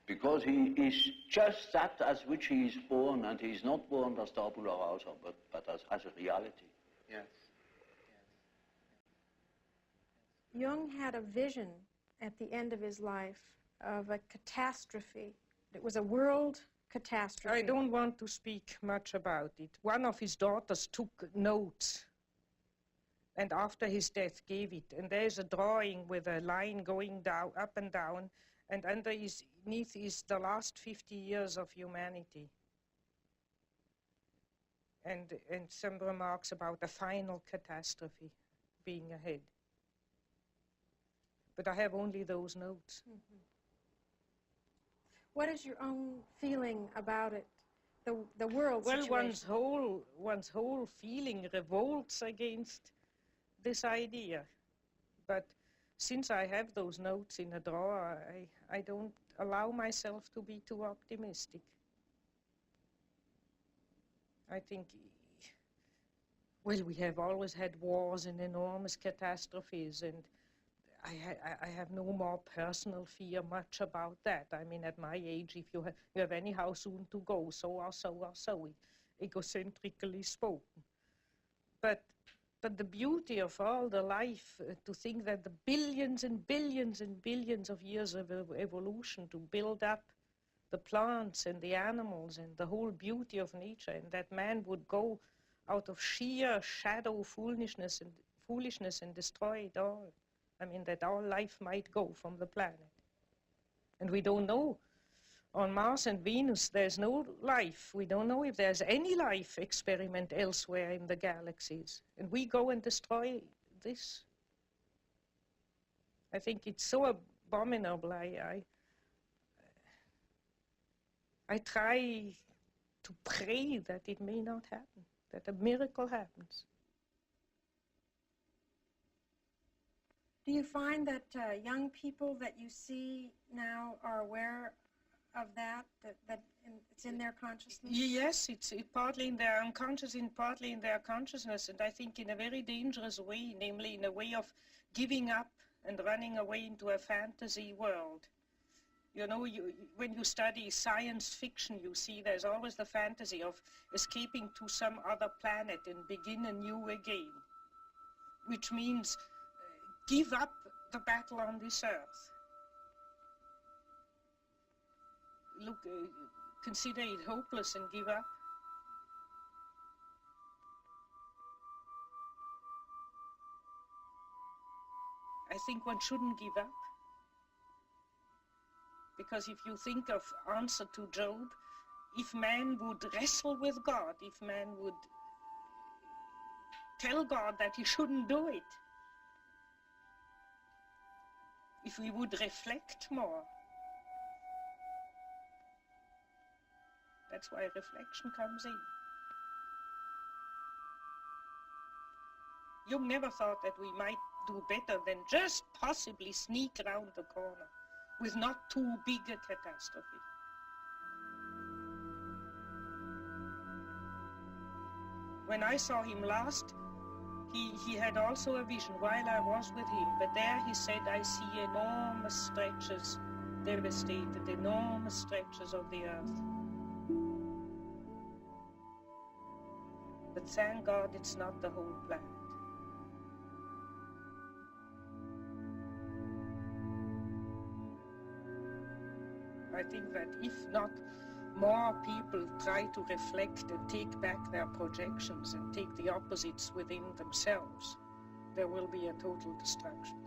Because he is just that as which he is born, and he is not born as tabula rasa, but as a reality. Yes. Jung had a vision at the end of his life of a catastrophe. It was a world catastrophe. I don't want to speak much about it. One of his daughters took notes and after his death gave it. And there's a drawing with a line going down, up and down, and underneath is the last 50 years of humanity. And some remarks about the final catastrophe being ahead. But I have only those notes. Mm-hmm. What is your own feeling about it, the world situation? Well, one's whole feeling revolts against this idea. But since I have those notes in a drawer, I don't allow myself to be too optimistic. I think, well, we have always had wars and enormous catastrophes, and I have no more personal fear much about that. I mean, at my age, if you have anyhow soon to go, so or so, egocentrically spoken. But the beauty of all the life, to think that the billions and billions and billions of years of evolution to build up the plants and the animals and the whole beauty of nature, and that man would go out of sheer shadow foolishness and destroy it all. I mean, that all life might go from the planet. And we don't know. On Mars and Venus, there's no life. We don't know if there's any life experiment elsewhere in the galaxies. And we go and destroy this. I think it's so abominable. I try to pray that it may not happen, that a miracle happens. Do you find that young people that you see now are aware of that it's in their consciousness? Yes, it's partly in their unconscious and partly in their consciousness, and I think in a very dangerous way, namely in a way of giving up and running away into a fantasy world. You know, when you study science fiction, you see there's always the fantasy of escaping to some other planet and begin anew again, which means give up the battle on this earth. Look, consider it hopeless and give up. I think one shouldn't give up. Because if you think of answer to Job, if man would wrestle with God, if man would tell God that he shouldn't do it, if we would reflect more. That's why reflection comes in. Jung never thought that we might do better than just possibly sneak around the corner with not too big a catastrophe. When I saw him last, he had also a vision while I was with him, but there he said, I see enormous stretches, devastated, enormous stretches of the earth. But thank God it's not the whole planet. I think that if not more people try to reflect and take back their projections and take the opposites within themselves, there will be a total destruction.